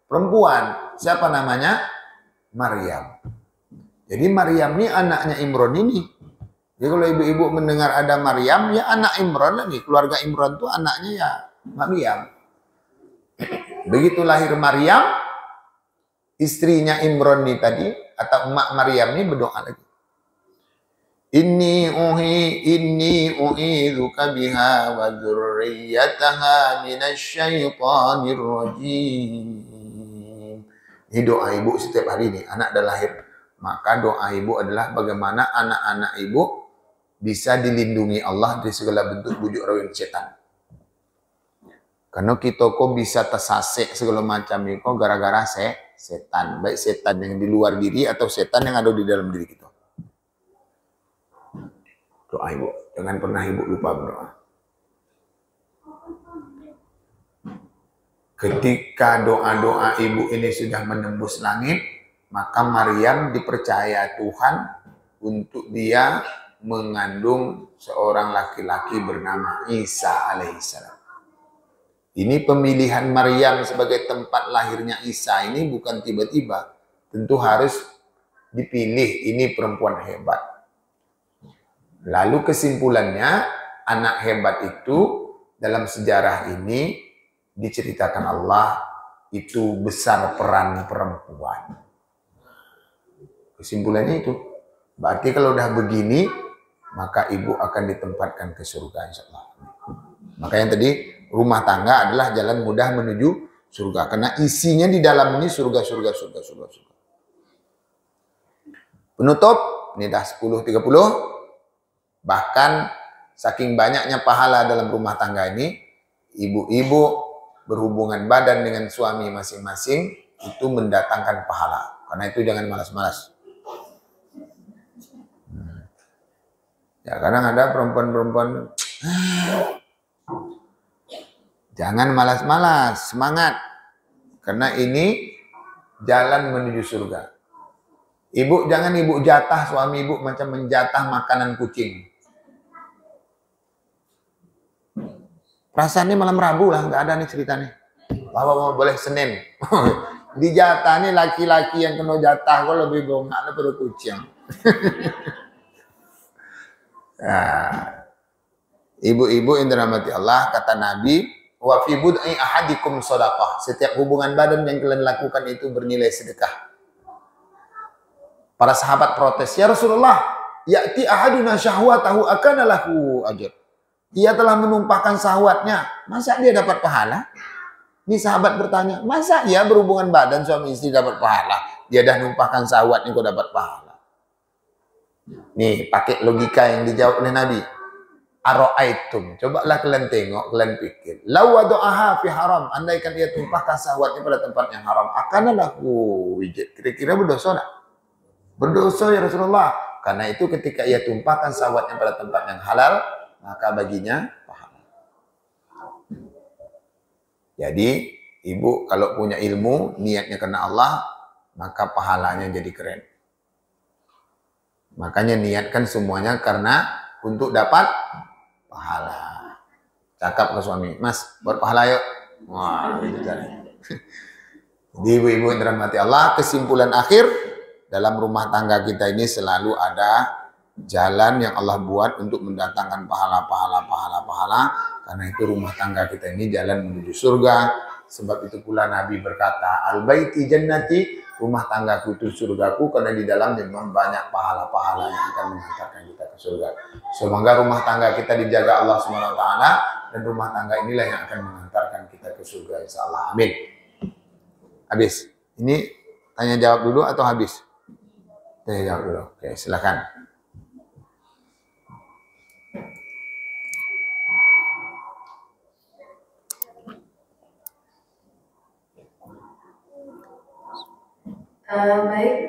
perempuan. Siapa namanya? Maryam. Jadi Maryam ini anaknya Imran ini. Jadi kalau ibu-ibu mendengar ada Maryam, ya anak Imran lagi. Keluarga Imran itu anaknya ya Maryam. Begitu lahir Maryam, istrinya Imran ini tadi, atau emak Maryam ini berdoa lagi. Inni u'idzuka biha wa dzurriyyataha minasyaitonir rajim. Ini doa ibu setiap hari ini. Anak dah lahir. Maka doa ibu adalah bagaimana anak-anak ibu bisa dilindungi Allah dari segala bentuk bujuk rayu setan. Karena kita kok bisa tersasek segala macam itu gara-gara setan. Baik setan yang di luar diri atau setan yang ada di dalam diri kita. Doa ibu. Jangan pernah ibu lupa berdoa. Ketika doa-doa ibu ini sudah menembus langit, maka Maryam dipercaya Tuhan untuk dia mengandung seorang laki-laki bernama Isa alaihissalam. Ini pemilihan Maryam sebagai tempat lahirnya Isa ini bukan tiba-tiba. Tentu harus dipilih, ini perempuan hebat. Lalu kesimpulannya, anak hebat itu dalam sejarah ini diceritakan Allah itu besar peran perempuan. Kesimpulannya itu. Berarti kalau udah begini, maka ibu akan ditempatkan ke surga insyaallah. Maka yang tadi, rumah tangga adalah jalan mudah menuju surga. Karena isinya di dalam ini surga. Penutup, ini dah 10.30. Bahkan saking banyaknya pahala dalam rumah tangga ini, ibu-ibu berhubungan badan dengan suami masing-masing itu mendatangkan pahala. Karena itu jangan malas-malas. Ya, kadang ada perempuan-perempuan, jangan malas-malas, semangat. Karena ini jalan menuju surga. Ibu, jangan ibu jatah suami ibu macam menjatah makanan kucing. Perasaan ini malam Rabu lah, nggak ada nih ceritanya. Bahwa boleh Senin. Dijatah nih laki-laki yang kena jatah kok lebih bongak daripada kucing. Nah, ibu-ibu yang dirahmati Allah, kata Nabi, wa fi bud'i ahadikum shadaqah. Setiap hubungan badan yang kalian lakukan itu bernilai sedekah. Para sahabat protes, ya Rasulullah, ya'ti ahaduna syahwatahu akana lahu ajr. Ia telah menumpahkan syahwatnya, masa dia dapat pahala? Ini sahabat bertanya, masa ya berhubungan badan suami istri dapat pahala? Dia dah numpahkan syahwatnya kok dapat pahala? Nih, pakai logika yang dijawab oleh Nabi. Aro'aitum, cobalah kalian tengok, kalian pikir. Lau wadu'aha fi haram, andaikan dia tumpahkan syahwatnya pada tempat yang haram, akana lahu wijit. Kira-kira berdosa tak? Berdosa ya Rasulullah. Karena itu ketika ia tumpahkan syahwatnya pada tempat yang halal, maka baginya pahala. Jadi, ibu kalau punya ilmu, niatnya karena Allah, maka pahalanya jadi keren. Makanya niatkan semuanya karena untuk dapat pahala. Cakap ke suami, Mas, buat pahala yuk. Wah, itu caranya. Jadi ibu-ibu yang dirahmati Allah, kesimpulan akhir, dalam rumah tangga kita ini selalu ada jalan yang Allah buat untuk mendatangkan pahala. Karena itu rumah tangga kita ini jalan menuju surga. Sebab itu pula Nabi berkata, Al-baiti jannati, rumah tanggaku itu surgaku, karena di dalamnya memang banyak pahala-pahala yang akan mengantarkan kita ke surga. Semoga rumah tangga kita dijaga Allah SWT, dan rumah tangga inilah yang akan mengantarkan kita ke surga insyaallah. Amin. Habis. Ini tanya jawab dulu atau habis? Tanya jawab dulu. Oke, silakan. Baik.